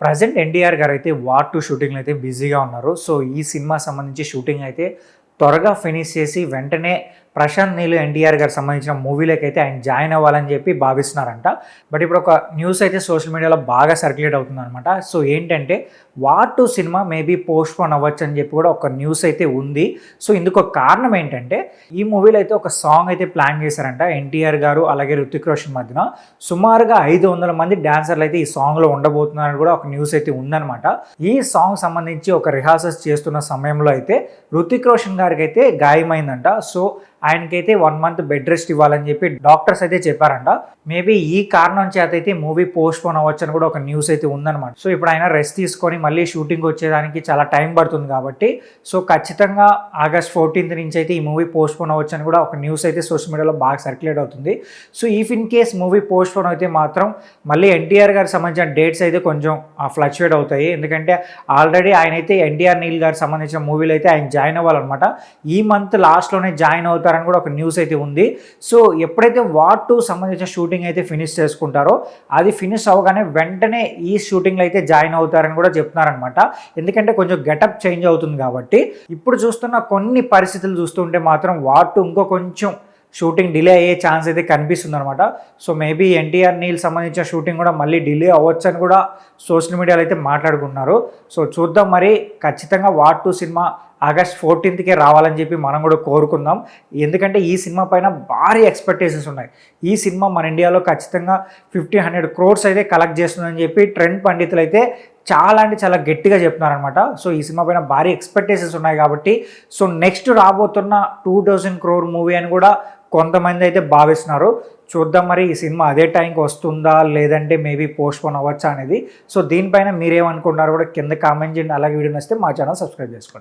Present NTR గారు అయితే war 2 షూటింగ్‌లో అయితే బిజీగా ఉన్నారు. సో, ఈ సినిమా సంబంధించి షూటింగ్ అయితే త్వరగా ఫినిష్ చేసి వెంటనే ప్రశాంత్ నీల్ ఎన్టీఆర్ గారికి సంబంధించిన మూవీలోకైతే ఆయన జాయిన్ అవ్వాలని చెప్పి భావిస్తున్నారంట. బట్ ఇప్పుడు ఒక న్యూస్ అయితే సోషల్ మీడియాలో బాగా సర్క్యులేట్ అవుతుందనమాట. సో ఏంటంటే వార్ 2 సినిమా మేబీ పోస్ట్‌పోన్ అవ్వచ్చు అని చెప్పి కూడా ఒక న్యూస్ అయితే ఉంది. సో ఇందుకు ఒక కారణం ఏంటంటే ఈ మూవీలో అయితే ఒక సాంగ్ అయితే ప్లాన్ చేశారంట ఎన్టీఆర్ గారు అలాగే రుతిక్ రోషన్ మధ్యన. సుమారుగా 500 మంది డాన్సర్లు అయితే ఈ సాంగ్లో ఉండబోతున్నారని కూడా ఒక న్యూస్ అయితే ఉందన్నమాట. ఈ సాంగ్ సంబంధించి ఒక రిహార్సల్స్ చేస్తున్న సమయంలో అయితే రుతిక్ రోషన్ గారికి అయితే గాయమైందంట. సో ఆయనకైతే 1 మంత్ బెడ్ రెస్ట్ ఇవ్వాలని చెప్పి డాక్టర్స్ అయితే చెప్పారంట. మేబీ ఈ కారణం చేత అయితే మూవీ పోస్ట్‌పోన్ అవ్వచ్చు అని కూడా ఒక న్యూస్ అయితే ఉందన్నమాట. సో ఇప్పుడు ఆయన రెస్ట్ తీసుకొని మళ్ళీ షూటింగ్ వచ్చేదానికి చాలా టైం పడుతుంది కాబట్టి సో ఖచ్చితంగా ఆగస్ట్ 14th నుంచి అయితే ఈ మూవీ పోస్ట్‌పోన్ అవ్వచ్చు అని కూడా ఒక న్యూస్ అయితే సోషల్ మీడియాలో బాగా సర్క్యులేట్ అవుతుంది. So if in case movie postpone అయితే మాత్రం మళ్ళీ ఎన్టీఆర్ గారికి సంబంధించిన డేట్స్ అయితే కొంచెం ఫ్లక్చువేట్ అవుతాయి. ఎందుకంటే ఆల్రెడీ ఆయన అయితే ఎన్టీఆర్ నీల్ గారికి సంబంధించిన మూవీలో అయితే ఆయన జాయిన్ అవ్వాలన్నమాట. ఈ మంత్ లాస్ట్లోనే జాయిన్ అవుతారని కూడా ఒక న్యూస్ అయితే ఉంది. సో ఎప్పుడైతే వార్ 2 సంబంధించిన షూటింగ్ అయితే ఫినిష్ చేసుకుంటారో అది ఫినిష్ అవ్వగానే వెంటనే ఈ షూటింగ్లో అయితే జాయిన్ అవుతారని కూడా చెప్తున్నారనమాట. ఎందుకంటే కొంచెం గెటప్ చేంజ్ అవుతుంది కాబట్టి. ఇప్పుడు చూస్తున్న కొన్ని పరిస్థితులు చూస్తుంటే మాత్రం వార్ 2 ఇంకో కొంచెం షూటింగ్ డిలే అయ్యే ఛాన్స్ అయితే కనిపిస్తుంది అనమాట. సో మేబీ ఎన్టీఆర్ నీల్ సంబంధించిన షూటింగ్ కూడా మళ్ళీ డిలే అవ్వచ్చు అని కూడా సోషల్ మీడియాలో అయితే మాట్లాడుకున్నారు. సో చూద్దాం, మరి ఖచ్చితంగా వార్ 2 సినిమా ఆగస్ట్ 14th రావాలని చెప్పి మనం కూడా కోరుకుందాం. ఎందుకంటే ఈ సినిమా పైన భారీ ఎక్స్పెక్టేషన్స్ ఉన్నాయి. ఈ సినిమా మన ఇండియాలో ఖచ్చితంగా 50-100 crores అయితే కలెక్ట్ చేస్తుందని చెప్పి ట్రెండ్ పండితులు అయితే చాలా అంటే చాలా గట్టిగా చెప్తున్నారనమాట. సో ఈ సినిమా పైన భారీ ఎక్స్పెక్టేషన్స్ ఉన్నాయి కాబట్టి సో నెక్స్ట్ రాబోతున్న 2000 crore మూవీ అని కూడా కొంతమంది అయితే భావిస్తున్నారు. చూద్దాం, మరి ఈ సినిమా అదే టైంకి వస్తుందా లేదంటే మేబీ పోస్ట్‌పోన్ అవ్వచ్చా అనేది. సో దీనిపైన మీరేమనుకుంటున్నారో కూడా కింద కామెంట్ చేయండి. అలాగే వీడియో నచ్చితే మా ఛానల్ సబ్స్క్రైబ్ చేసుకోండి.